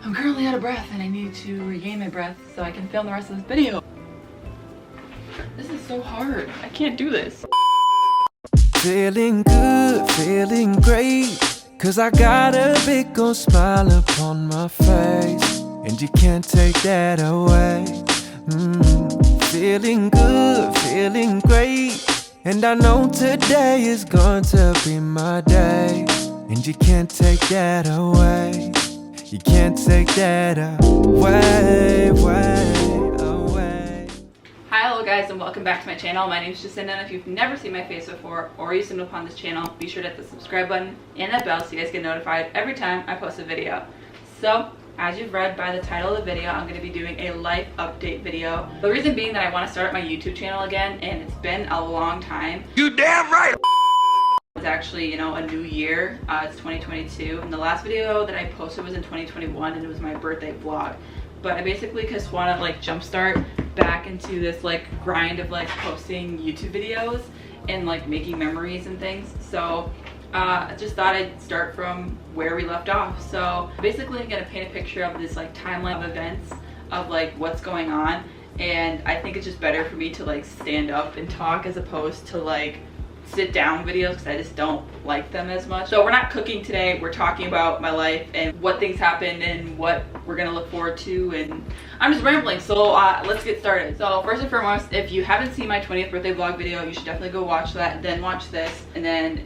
I'm currently out of breath and I need to regain my breath so I can film the rest of this video. This is so hard. I can't do this. Feeling good, feeling great, 'cause I got a big old smile upon my face, and you can't take that away. Feeling good, feeling great, and I know today is going to be my day, and you can't take that away. You can't take that away, away. Hi, hello guys, and welcome back to my channel. My name is Jacinda, and if you've never seen my face before or you stumbled upon this channel, be sure to hit the subscribe button and that bell so you guys get notified every time I post a video. So, as you've read by the title of the video, I'm going to be doing a life update video. The reason being that I want to start up my YouTube channel again, and it's been a long time. You damn right! It's actually, you know, a new year. It's 2022, and the last video that I posted was in 2021, and it was my birthday vlog. But I basically just want to like jumpstart back into this like grind of like posting YouTube videos and like making memories and things. So I just thought I'd start from where we left off. So basically I'm gonna paint a picture of this like timeline of events of like what's going on, and I think it's just better for me to like stand up and talk as opposed to like sit down videos, because I just don't like them as much. So we're not cooking today, we're talking about my life and what things happened and what we're gonna look forward to, and I'm just rambling, so let's get started. So first and foremost, if you haven't seen my 20th birthday vlog video, you should definitely go watch that, then watch this, and then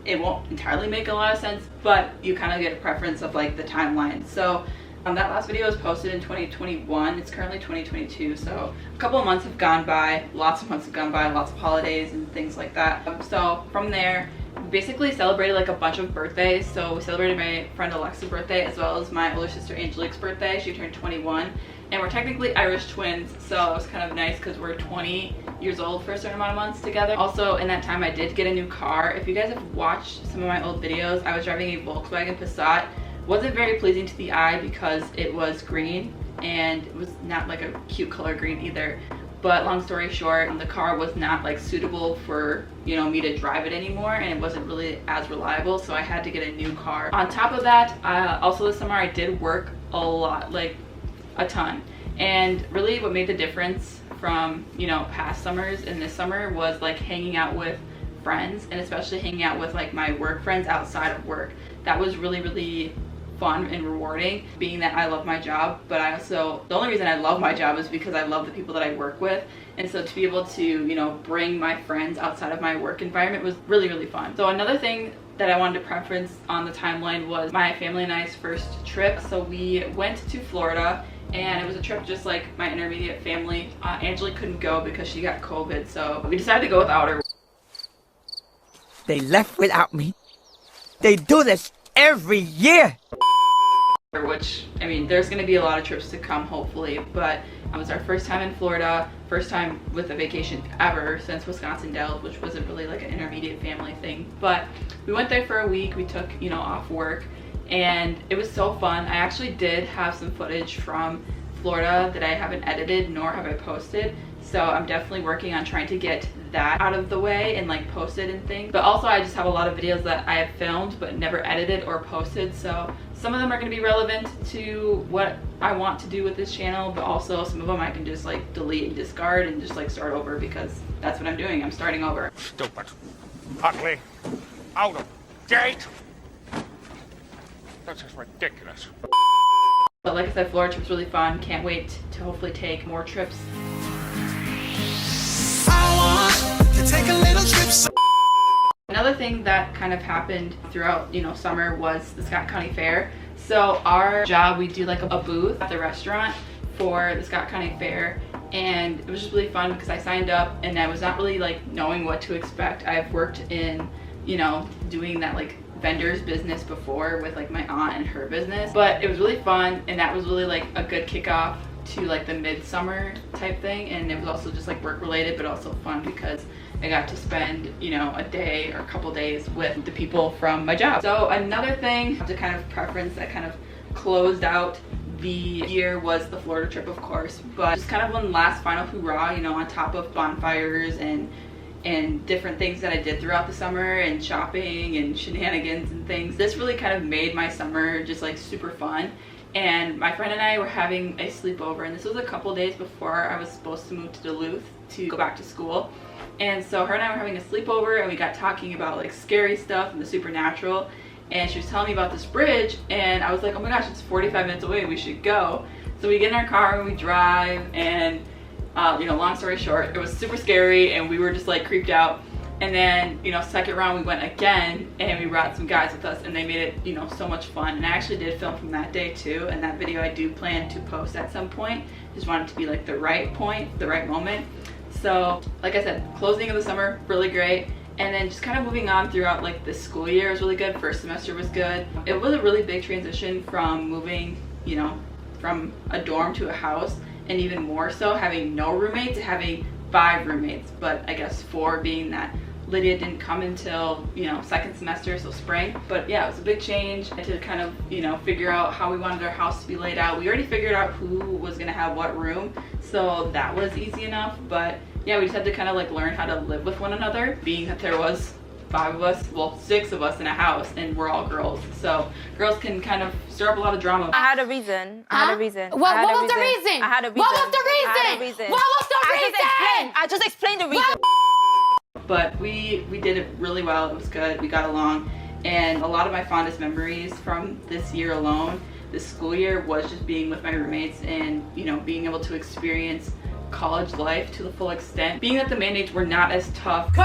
it won't entirely make a lot of sense, but you kind of get a preference of like the timeline. So that last video was posted in 2021. It's currently 2022, so a couple of months have gone by, lots of months have gone by, lots of holidays and things like that. So from there, we basically celebrated like a bunch of birthdays. So we celebrated my friend Alexa's birthday as well as my older sister Angelique's birthday. She turned 21, and we're technically Irish twins, so it was kind of nice because we're 20 years old for a certain amount of months together. Also in that time I did get a new car. If you guys have watched some of my old videos, I was driving a Volkswagen Passat. Wasn't very pleasing to the eye because it was green, and it was not like a cute color green either. But long story short, the car was not like suitable for, you know, me to drive it anymore, and it wasn't really as reliable, so I had to get a new car. On top of that, also this summer I did work a lot, like a ton. And really what made the difference from, you know, past summers and this summer was like hanging out with friends, and especially hanging out with like my work friends outside of work. That was really fun and rewarding, being that I love my job, but I also, the only reason I love my job is because I love the people that I work with. And so to be able to, you know, bring my friends outside of my work environment was really fun. So another thing that I wanted to preference on the timeline was my family and I's first trip. So we went to Florida, and it was a trip just like my intermediate family. Angelique couldn't go because she got COVID, so we decided to go without her. They left without me. They do this every year. Which, I mean, there's going to be a lot of trips to come, hopefully, but it was our first time in Florida, first time with a vacation ever since Wisconsin Dells, which wasn't really like an intermediate family thing. But we went there for a week. We took, you know, off work, and it was so fun. I actually did have some footage from Florida that I haven't edited nor have I posted, so I'm definitely working on trying to get that out of the way and like posted and things. But also I just have a lot of videos that I have filmed but never edited or posted, so some of them are going to be relevant to what I want to do with this channel, but also some of them I can just like delete and discard and just like start over, because that's what I'm doing. I'm starting over. Stupid, ugly, out of date. That's just ridiculous. But like I said, Florida trip's really fun. Can't wait to hopefully take more trips. I want to take a little trip. Another thing that kind of happened throughout, you know, summer was the Scott County Fair. So our job, we do like a booth at the restaurant for the Scott County Fair, and it was just really fun because I signed up and I was not really like knowing what to expect. I've worked in, you know, doing that like vendor's business before with like my aunt and her business, but it was really fun, and that was really like a good kickoff to like the midsummer type thing. And it was also just like work related, but also fun because I got to spend, you know, a day or a couple days with the people from my job. So another thing to kind of preference that kind of closed out the year was the Florida trip, of course, but just kind of one last final hoorah, you know, on top of bonfires and different things that I did throughout the summer and shopping and shenanigans and things. This really kind of made my summer just like super fun. and my friend and I were having a sleepover, and this was a couple days before I was supposed to move to Duluth to go back to school. And so her and I were having a sleepover, and we got talking about like scary stuff and the supernatural, and she was telling me about this bridge, and I was like, oh my gosh, it's 45 minutes away, we should go. So we get in our car and we drive, and you know, long story short, it was super scary and we were just like creeped out. And then, you know, second round we went again, and we brought some guys with us, and they made it, you know, so much fun. And I actually did film from that day too, and that video I do plan to post at some point. Just want it to be like the right point, the right moment. So like I said, closing of the summer, really great. And then just kind of moving on throughout like the school year was really good. First semester was good. It was a really big transition from moving, you know, from a dorm to a house, and even more so having no roommates to having 5 roommates, but I guess 4 being that Lydia didn't come until, you know, second semester, so spring. But yeah, it was a big change to kind of, you know, figure out how we wanted our house to be laid out. We already figured out who was gonna have what room, so that was easy enough. But yeah, we just had to kind of like learn how to live with one another, being that there was 5 of us, well 6 of us in a house, and we're all girls, so girls can kind of stir up a lot of drama. I had a reason. I had a reason. What was the reason? I had a reason. What was the reason? I had a reason. What was the reason? I just explained the reason. But we did it really well. It was good. We got along, and a lot of my fondest memories from this year alone, this school year, was just being with my roommates and, you know, being able to experience college life to the full extent. Being that the mandates were not as tough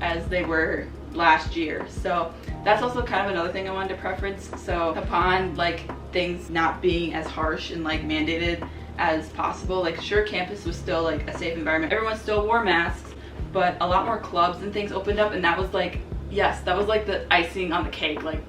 as they were last year, so that's also kind of another thing I wanted to preference. So upon like things not being as harsh and like mandated as possible, like sure, campus was still like a safe environment, everyone still wore masks, but a lot more clubs and things opened up, and that was like, yes, that was like the icing on the cake, like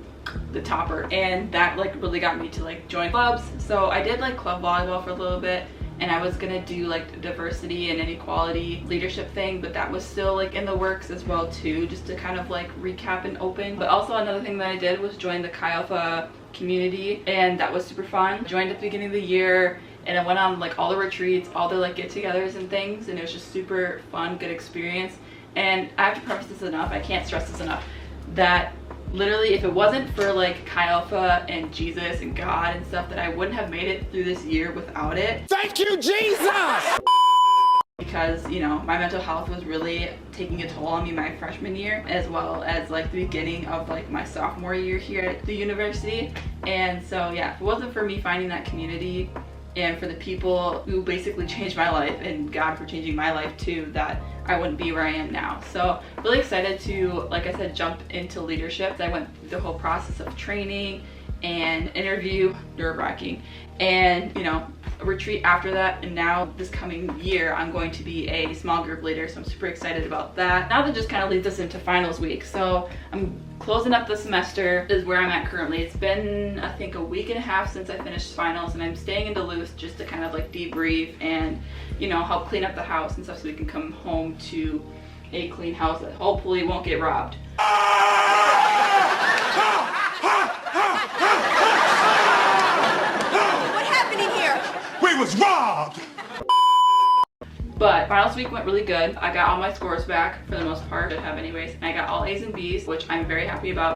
the topper, and that like really got me to like join clubs. So I did like club volleyball for a little bit, and I was gonna do like diversity and inequality leadership thing, but that was still like in the works as well too, just to kind of like recap and open. But also another thing that I did was join the Chi Alpha community, and that was super fun. Joined at the beginning of the year, and I went on like all the retreats, all the like get-togethers and things, and it was just super fun, good experience. And I have to preface this enough, I can't stress this enough, that literally if it wasn't for like Chi Alpha and Jesus and God and stuff, that I wouldn't have made it through this year without it. Thank you, Jesus! Because, you know, my mental health was really taking a toll on me my freshman year, as well as like the beginning of like my sophomore year here at the university. And so yeah, if it wasn't for me finding that community, and for the people who basically changed my life, and God for changing my life too, that I wouldn't be where I am now. So really excited to, like I said, jump into leadership. I went through the whole process of training and interview, nerve-wracking, and, you know, a retreat after that. And now this coming year I'm going to be a small group leader, so I'm super excited about that. Now that just kind of leads us into finals week, so I'm closing up the semester is where I'm at currently. It's been, I think, a week and a half since I finished finals, and I'm staying in Duluth just to kind of like debrief and, you know, help clean up the house and stuff, so we can come home to a clean house that hopefully won't get robbed. We was robbed! But finals week went really good. I got all my scores back for the most part, I have anyways. And I got all A's and B's, which I'm very happy about.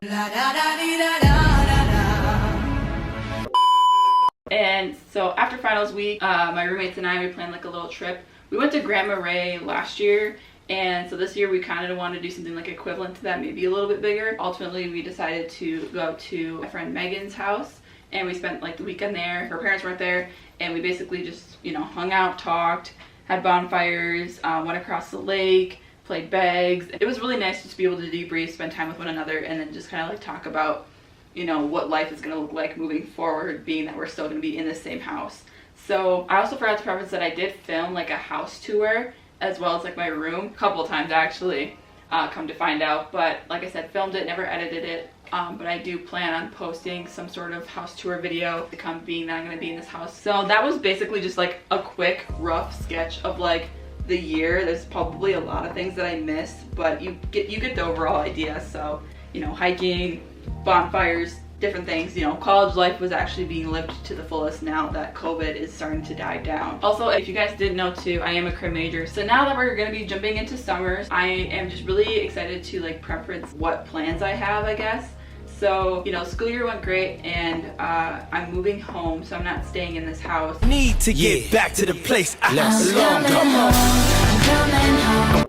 And so after finals week, my roommates and I, we planned like a little trip. We went to Grand Marais last year, and so this year we kind of wanted to do something like equivalent to that, maybe a little bit bigger. Ultimately, we decided to go to my friend Megan's house, and we spent like the weekend there. Her parents weren't there, and we basically just, you know, hung out, talked, had bonfires, went across the lake, played bags. It was really nice just to be able to debrief, spend time with one another, and then just kind of like talk about, you know, what life is going to look like moving forward, being that we're still going to be in the same house. So I also forgot to preface that I did film like a house tour as well as like my room a couple times actually, come to find out. But like I said, filmed it, never edited it. But I do plan on posting some sort of house tour video to come, being that I'm going to be in this house. So that was basically just like a quick rough sketch of like the year. There's probably a lot of things that I missed, but you get the overall idea. So, you know, hiking, bonfires, different things. You know, college life was actually being lived to the fullest now that COVID is starting to die down. Also, if you guys didn't know too, I am a crim major. So now that we're going to be jumping into summers, I am just really excited to like preference what plans I have, I guess. So, you know, school year went great, and I'm moving home, so I'm not staying in this house. Need to get back to the place I belong. Come on.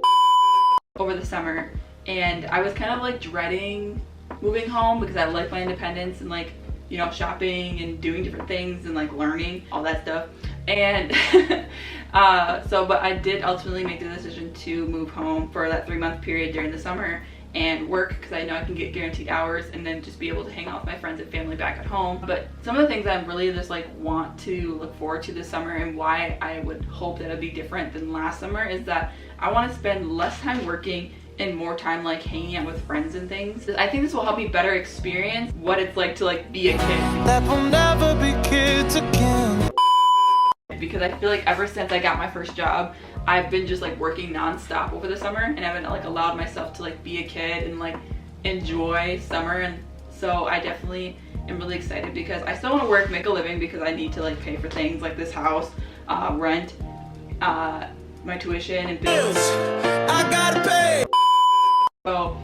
Over the summer, and I was kind of like dreading moving home because I like my independence and like, you know, shopping and doing different things and like learning all that stuff. And but I did ultimately make the decision to move home for that 3-month period during the summer and work, because I know I can get guaranteed hours, and then just be able to hang out with my friends and family back at home. But some of the things I really just like want to look forward to this summer, and why I would hope that it'd be different than last summer, is that I want to spend less time working and more time like hanging out with friends and things. I think this will help me better experience what it's like to like be a kid. That will never be kids again. Because I feel like ever since I got my first job, I've been just like working non-stop over the summer, and I haven't like allowed myself to like be a kid and like enjoy summer. And so I definitely am really excited, because I still want to work, make a living, because I need to like pay for things like this house, rent, my tuition and bills. I gotta pay. So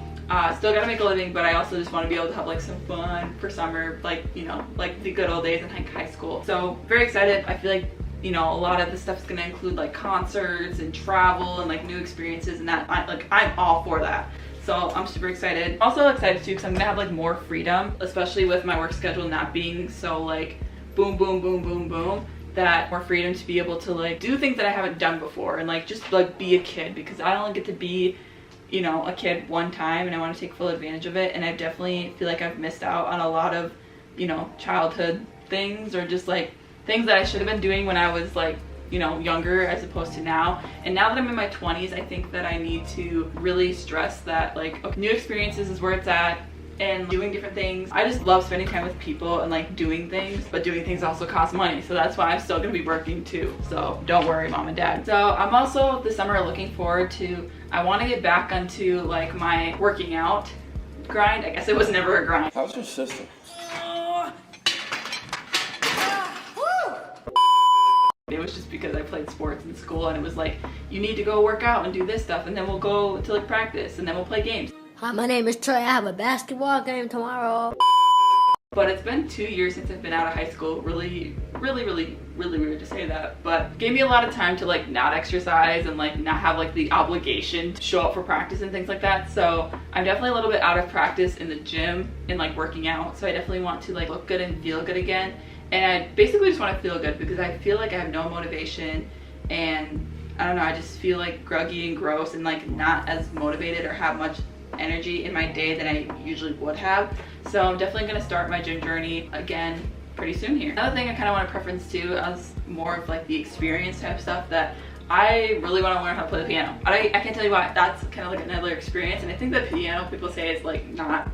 still gotta make a living, but I also just want to be able to have like some fun for summer, like, you know, like the good old days in like high school. So very excited. I feel like, you know, a lot of this stuff is going to include like concerts and travel and like new experiences, and that I'm all for that. So I'm super excited. Also excited too, because I'm gonna have like more freedom, especially with my work schedule not being so like boom, boom, boom, boom, boom. That more freedom to be able to like do things that I haven't done before, and like just like be a kid, because I only get to be, you know, a kid one time, and I want to take full advantage of it. And I definitely feel like I've missed out on a lot of, you know, childhood things, or just like things that I should have been doing when I was like, you know, younger as opposed to now. And now that I'm in my 20s, I think that I need to really stress that like, okay, new experiences is where it's at, and doing different things. I just love spending time with people and like doing things, but doing things also cost money, so that's why I'm still gonna be working too. So don't worry, mom and dad. So I'm also this summer looking forward to, I want to get back onto like my working out grind. I guess it was never a grind. How's your sister? It was just because I played sports in school, and it was like, you need to go work out and do this stuff, and then we'll go to like practice, and then we'll play games. Hi, my name is Trey. I have a basketball game tomorrow. But it's been 2 years since I've been out of high school. Really weird to say that, but gave me a lot of time to like not exercise and like not have like the obligation to show up for practice and things like that. So I'm definitely a little bit out of practice in the gym and like working out. So I definitely want to like look good and feel good again. And I basically just want to feel good, because I feel like I have no motivation, and I don't know, I just feel like groggy and gross, and like not as motivated or have much energy in my day than I usually would have. So I'm definitely going to start my gym journey again pretty soon here. Another thing I kind of want to preference too as more of like the experience type stuff, that I really want to learn how to play the piano. I can't tell you why. That's kind of like another experience, and I think the piano, people say, is like not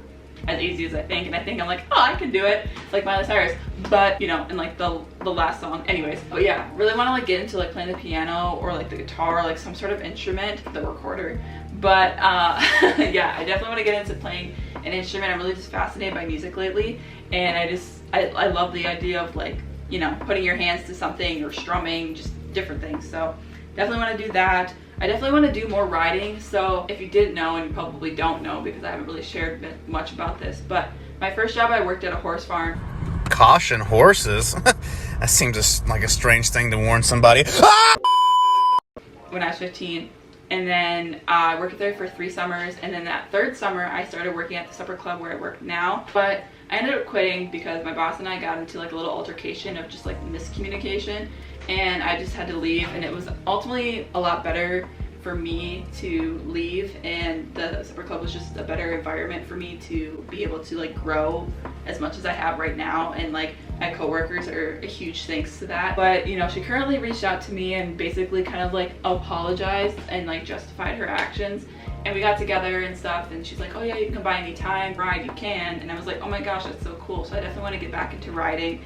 as easy as I think, and I think I'm like, oh, I can do it, like Miley Cyrus, but you know, in like the last song. Anyways, but yeah, really want to like get into like playing the piano or like the guitar, or like some sort of instrument, the recorder. But yeah, I definitely want to get into playing an instrument. I'm really just fascinated by music lately, and I love the idea of like, you know, putting your hands to something or strumming, just different things. So definitely want to do that. I definitely want to do more riding. So if you didn't know, and you probably don't know because I haven't really shared much about this, but my first job, I worked at a horse farm. Caution horses? That seems like a strange thing to warn somebody. When I was 15. And then I worked there for 3 summers, and then that 3rd summer I started working at the supper club where I work now. But I ended up quitting because my boss and I got into like a little altercation of just like miscommunication, and I just had to leave. And it was ultimately a lot better for me to leave, and the supper club was just a better environment for me to be able to like grow as much as I have right now, and like my coworkers are a huge thanks to that. But you know, she currently reached out to me and basically kind of like apologized and like justified her actions, and we got together and stuff, and she's like, oh yeah, you can come by anytime, ride, you can. And I was like, oh my gosh, that's so cool. So I definitely want to get back into riding,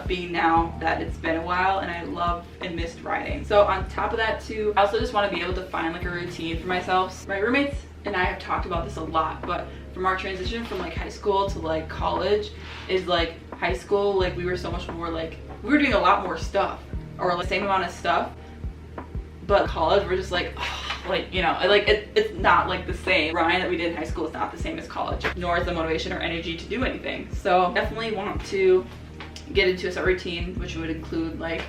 being now that it's been a while, and I love and missed riding. So on top of that too, I also just want to be able to find like a routine for myself. My roommates and I have talked about this a lot, but from our transition from like high school to like college is like, high school, like we were so much more like, we were doing a lot more stuff, or like the same amount of stuff, but college we're just like, oh, like, you know, like it's not like the same. Ryan that we did in high school is not the same as college, nor is the motivation or energy to do anything. So definitely want to get into a routine, which would include like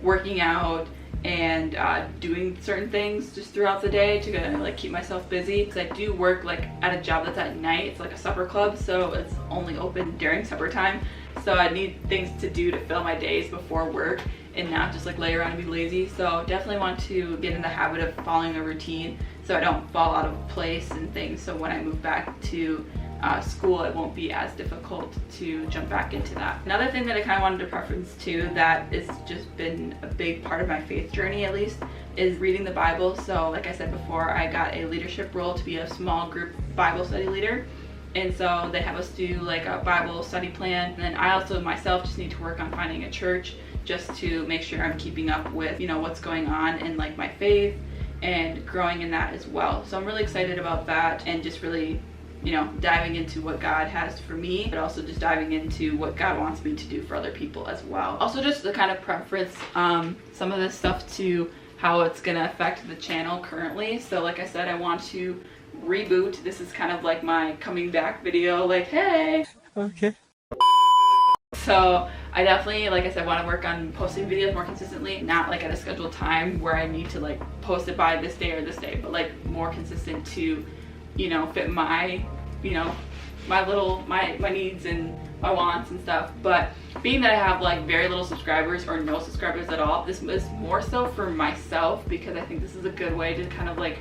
working out and doing certain things just throughout the day to kind of like keep myself busy, because I do work like at a job that's at night. It's like a supper club, so it's only open during supper time, so I need things to do to fill my days before work and not just like lay around and be lazy. So definitely want to get in the habit of following a routine so I don't fall out of place and things, so when I move back to school it won't be as difficult to jump back into that. Another thing that I kind of wanted to preference to that has just been a big part of my faith journey, at least, is reading the Bible. So like I said before, I got a leadership role to be a small group Bible study leader, and so they have us do like a Bible study plan, and then I also myself just need to work on finding a church just to make sure I'm keeping up with, you know, what's going on in like my faith and growing in that as well. So I'm really excited about that, and just really, you know, diving into what God has for me, but also just diving into what God wants me to do for other people as well. Also just to kind of preference some of this stuff to how it's gonna affect the channel currently. So like I said, I want to reboot. This is kind of like my coming back video, like, hey. Okay. So I definitely, like I said, want to work on posting videos more consistently, not like at a scheduled time where I need to like post it by this day or this day, but like more consistent to, you know, fit my, you know, my needs and my wants and stuff. But being that I have like very little subscribers or no subscribers at all, this is more so for myself, because I think this is a good way to kind of like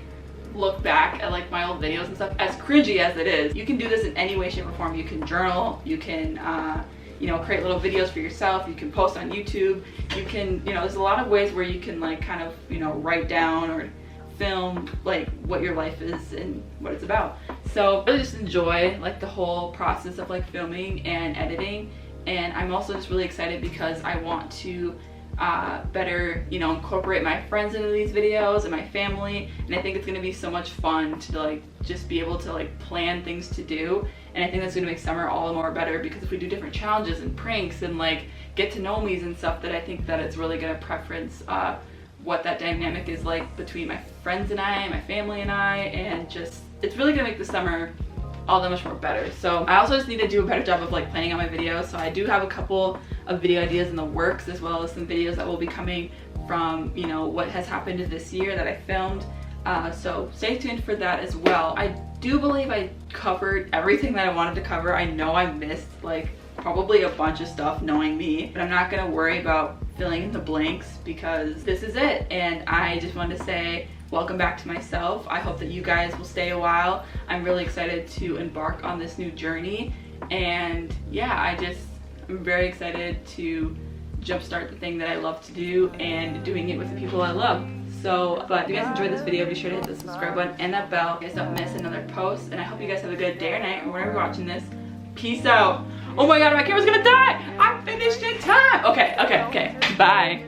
look back at like my old videos and stuff, as cringy as it is. You can do this in any way, shape, or form. You can journal, you can you know, create little videos for yourself, you can post on YouTube, you can, you know, there's a lot of ways where you can like kind of, you know, write down or film like what your life is and what it's about. So I really just enjoy like the whole process of like filming and editing, and I'm also just really excited because I want to better, you know, incorporate my friends into these videos and my family, and I think it's gonna be so much fun to like just be able to like plan things to do. And I think that's gonna make summer all the more better, because if we do different challenges and pranks and like get to know me's and stuff, that I think that it's really gonna preference what that dynamic is like between my friends and I, my family and I, and just, it's really gonna make the summer all that much more better. So I also just need to do a better job of like planning out my videos. So I do have a couple of video ideas in the works, as well as some videos that will be coming from, you know, what has happened this year that I filmed. So stay tuned for that as well. I do believe I covered everything that I wanted to cover. I know I missed like probably a bunch of stuff, knowing me, but I'm not gonna worry about filling in the blanks, because this is it. And I just wanted to say welcome back to myself. I hope that you guys will stay a while. I'm really excited to embark on this new journey, and yeah, I'm very excited to jumpstart the thing that I love to do and doing it with the people I love. So, but if you guys enjoyed this video, be sure to hit the subscribe button and that bell so you guys don't miss another post. And I hope you guys have a good day or night, or whenever you're watching this. Peace out. Oh my god, my camera's gonna die! I finished in time! Okay, bye.